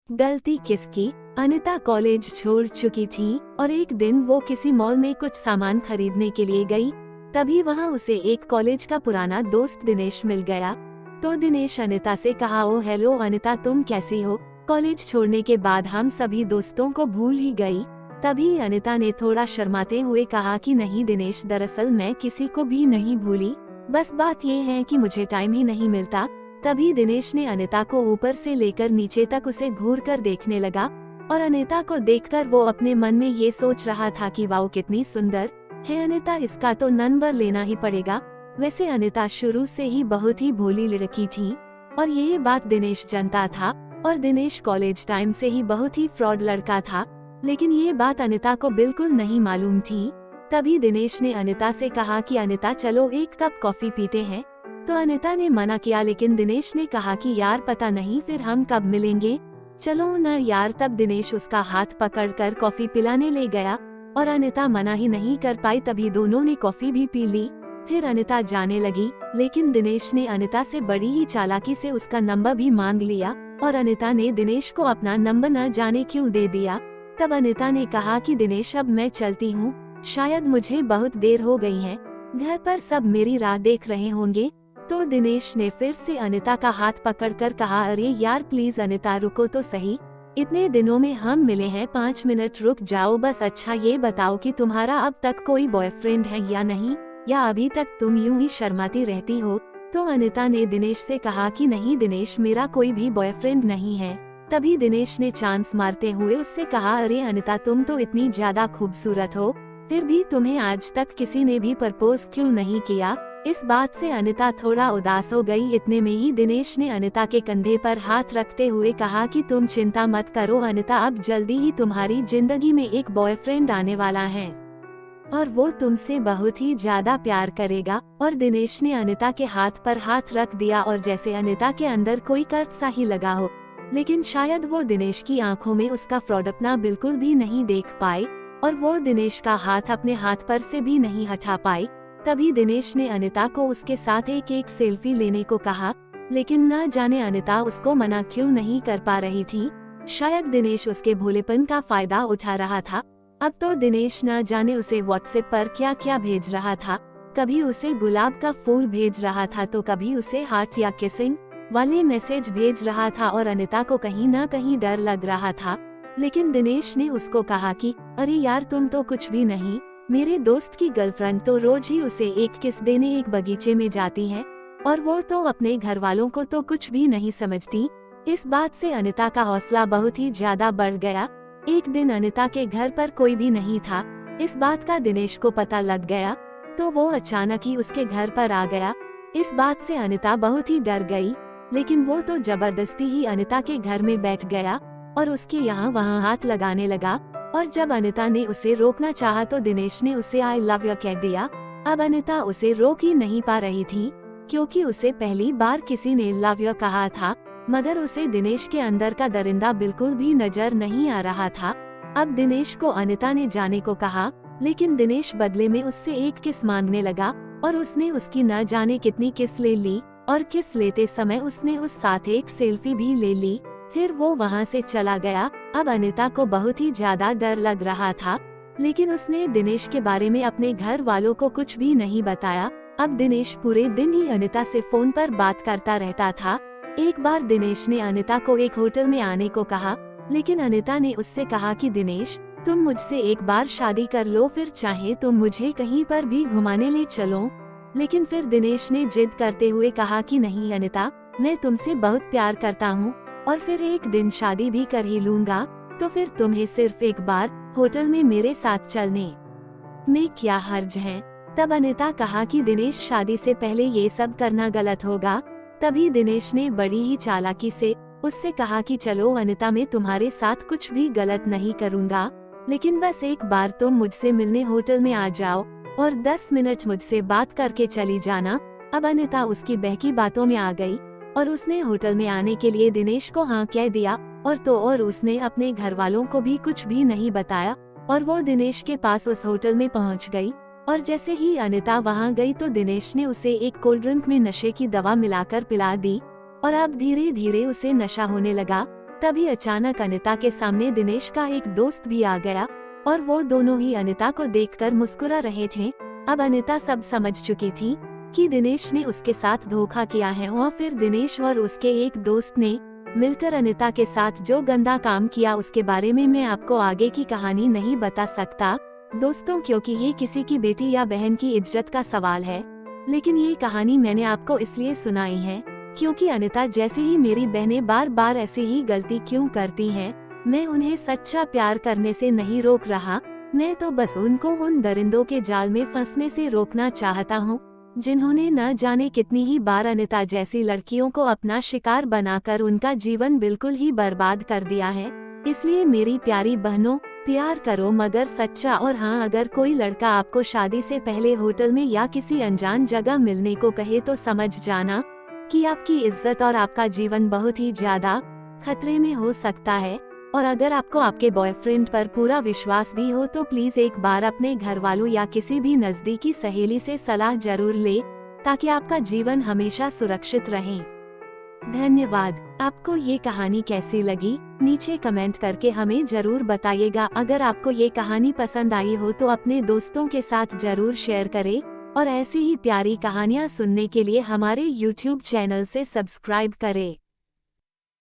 गलती किसकी? अनिता कॉलेज छोड़ चुकी थी और एक दिन वो किसी मॉल में कुछ सामान खरीदने के लिए गई। तभी वहाँ उसे एक कॉलेज का पुराना दोस्त दिनेश मिल गया। तो दिनेश अनिता से कहा, ओ हेलो अनिता, तुम कैसी हो? कॉलेज छोड़ने के बाद हम सभी दोस्तों को भूल ही गई। तभी अनिता ने थोड़ा शर्माते हुए कहा कि नहीं दिनेश, दरअसल मैं किसी को भी नहीं भूली, बस बात ये है कि मुझे टाइम ही नहीं मिलता। तभी दिनेश ने अनिता को ऊपर से लेकर नीचे तक उसे घूर कर देखने लगा और अनिता को देखकर वो अपने मन में ये सोच रहा था कि वाओ कितनी सुंदर है अनिता, इसका तो नंबर लेना ही पड़ेगा। वैसे अनिता शुरू से ही बहुत ही भोली लड़की थी और ये बात दिनेश जानता था और दिनेश कॉलेज टाइम से ही बहुत ही फ्रॉड लड़का था, लेकिन ये बात अनिता को बिल्कुल नहीं मालूम थी। तभी दिनेश ने अनिता से कहा कि अनिता चलो एक कप कॉफी पीते हैं। तो अनिता ने मना किया, लेकिन दिनेश ने कहा कि यार पता नहीं फिर हम कब मिलेंगे, चलो न यार। तब दिनेश उसका हाथ पकड़कर कॉफी पिलाने ले गया और अनिता मना ही नहीं कर पाई, तभी दोनों ने कॉफी भी पी ली। फिर अनिता जाने लगी, लेकिन दिनेश ने अनिता से बड़ी ही चालाकी से उसका नंबर भी मांग लिया और अनिता ने दिनेश को अपना नंबर न जाने क्यों दे दिया। तब अनिता ने कहा कि दिनेश अब मैं चलती हूँ, शायद मुझे बहुत देर हो गई है, घर पर सब मेरी राह देख रहे होंगे। तो दिनेश ने फिर से अनिता का हाथ पकड़कर कहा, अरे यार प्लीज अनिता रुको तो सही, इतने दिनों में हम मिले हैं, 5 मिनट रुक जाओ बस। अच्छा ये बताओ कि तुम्हारा अब तक कोई बॉयफ्रेंड है या नहीं, या अभी तक तुम यूं ही शर्माती रहती हो? तो अनिता ने दिनेश से कहा कि नहीं दिनेश, मेरा कोई भी बॉयफ्रेंड नहीं है। तभी दिनेश ने चांस मारते हुए उससे कहा, अरे अनिता तुम तो इतनी ज्यादा खूबसूरत हो, फिर भी तुम्हें आज तक किसी ने भी प्रपोज क्यों नहीं किया? इस बात से अनिता थोड़ा उदास हो गई। इतने में ही दिनेश ने अनिता के कंधे पर हाथ रखते हुए कहा कि तुम चिंता मत करो अनिता, अब जल्दी ही तुम्हारी जिंदगी में एक बॉयफ्रेंड आने वाला है और वो तुमसे बहुत ही ज्यादा प्यार करेगा। और दिनेश ने अनिता के हाथ पर हाथ रख दिया और जैसे अनिता के अंदर कोई कर्ज सा ही लगा हो, लेकिन शायद वो दिनेश की आंखों में उसका फ्रॉडपना बिल्कुल भी नहीं देख पाई और वो दिनेश का हाथ अपने हाथ पर से भी नहीं हटा पाई। तभी दिनेश ने अनिता को उसके साथ एक एक सेल्फी लेने को कहा, लेकिन न जाने अनिता उसको मना क्यों नहीं कर पा रही थी। शायद दिनेश उसके भोलेपन का फायदा उठा रहा था। अब तो दिनेश न जाने उसे व्हाट्सएप पर क्या क्या भेज रहा था, कभी उसे गुलाब का फूल भेज रहा था तो कभी उसे हार्ट या किसिंग वाले मैसेज भेज रहा था और अनिता को कहीं न कहीं डर लग रहा था। लेकिन दिनेश ने उसको कहा कि अरे यार तुम तो कुछ भी नहीं, मेरे दोस्त की गर्लफ्रेंड तो रोज ही उसे एक किस देने एक बगीचे में जाती है और वो तो अपने घर वालों को तो कुछ भी नहीं समझती। इस बात से अनिता का हौसला बहुत ही ज्यादा बढ़ गया। एक दिन अनिता के घर पर कोई भी नहीं था, इस बात का दिनेश को पता लग गया तो वो अचानक ही उसके घर पर आ गया। इस बात से अनिता बहुत ही डर गई, लेकिन वो तो जबरदस्ती ही अनिता के घर में बैठ गया और उसके यहाँ वहाँ हाथ लगाने लगा। और जब अनिता ने उसे रोकना चाहा तो दिनेश ने उसे आई लव यू कह दिया। अब अनिता उसे रोक ही नहीं पा रही थी, क्योंकि उसे पहली बार किसी ने लव यू कहा था, मगर उसे दिनेश के अंदर का दरिंदा बिल्कुल भी नजर नहीं आ रहा था। अब दिनेश को अनिता ने जाने को कहा, लेकिन दिनेश बदले में उससे एक किस मांगने लगा और उसने उसकी न जाने कितनी किस ले ली और किस लेते समय उसने उस साथ एक सेल्फी भी ले ली। फिर वो वहाँ से चला गया। अब अनिता को बहुत ही ज्यादा डर लग रहा था, लेकिन उसने दिनेश के बारे में अपने घर वालों को कुछ भी नहीं बताया। अब दिनेश पूरे दिन ही अनिता से फोन पर बात करता रहता था। एक बार दिनेश ने अनिता को एक होटल में आने को कहा, लेकिन अनिता ने उससे कहा कि दिनेश तुम मुझसे एक बार शादी कर लो, फिर चाहे तुम मुझे कहीं पर भी घुमाने ले चलो। लेकिन फिर दिनेश ने जिद करते हुए कहा कि नहीं अनिता, मैं तुमसे बहुत प्यार करता हूँ और फिर एक दिन शादी भी कर ही लूंगा, तो फिर तुम्हें सिर्फ एक बार होटल में मेरे साथ चलने में क्या हर्ज है? तब अनिता कहा कि दिनेश शादी से पहले ये सब करना गलत होगा। तभी दिनेश ने बड़ी ही चालाकी से उससे कहा कि चलो अनिता, मैं तुम्हारे साथ कुछ भी गलत नहीं करूँगा, लेकिन बस एक बार तुम मुझसे मिलने होटल में आ जाओ और 10 मिनट मुझसे बात करके चली जाना। अब अनिता उसकी बहकी बातों में आ गई और उसने होटल में आने के लिए दिनेश को हाँ कह दिया और उसने अपने घर वालों को भी कुछ भी नहीं बताया और वो दिनेश के पास उस होटल में पहुंच गई। और जैसे ही अनिता वहां गई तो दिनेश ने उसे एक कोल्ड ड्रिंक में नशे की दवा मिलाकर पिला दी और अब धीरे धीरे उसे नशा होने लगा। तभी अचानक अनिता के सामने दिनेश का एक दोस्त भी आ गया और वो दोनों ही अनिता को देखकर मुस्कुरा रहे थे। अब अनिता सब समझ चुकी थी कि दिनेश ने उसके साथ धोखा किया है और फिर दिनेश और उसके एक दोस्त ने मिलकर अनिता के साथ जो गंदा काम किया उसके बारे में मैं आपको आगे की कहानी नहीं बता सकता दोस्तों, क्योंकि ये किसी की बेटी या बहन की इज्जत का सवाल है। लेकिन ये कहानी मैंने आपको इसलिए सुनाई है क्योंकि अनिता जैसे ही मेरी बहनें बार बार ऐसी ही गलती क्यों करती हैं, मैं उन्हें सच्चा प्यार करने से नहीं रोक रहा, मैं तो बस उनको उन दरिंदों के जाल में फंसने से रोकना चाहता हूँ जिन्होंने न जाने कितनी ही बार अनिता जैसी लड़कियों को अपना शिकार बनाकर उनका जीवन बिल्कुल ही बर्बाद कर दिया है। इसलिए मेरी प्यारी बहनों, प्यार करो मगर सच्चा। और हाँ, अगर कोई लड़का आपको शादी से पहले होटल में या किसी अनजान जगह मिलने को कहे तो समझ जाना कि आपकी इज्जत और आपका जीवन बहुत ही ज्यादा खतरे में हो सकता है। और अगर आपको आपके बॉयफ्रेंड पर पूरा विश्वास भी हो तो प्लीज एक बार अपने घर वालों या किसी भी नजदीकी सहेली से सलाह जरूर ले ताकि आपका जीवन हमेशा सुरक्षित रहे। धन्यवाद। आपको ये कहानी कैसी लगी नीचे कमेंट करके हमें जरूर बताइएगा। अगर आपको ये कहानी पसंद आई हो तो अपने दोस्तों के साथ जरूर शेयर करें और ऐसी ही प्यारी कहानियाँ सुनने के लिए हमारे YouTube चैनल से सब्सक्राइब करें।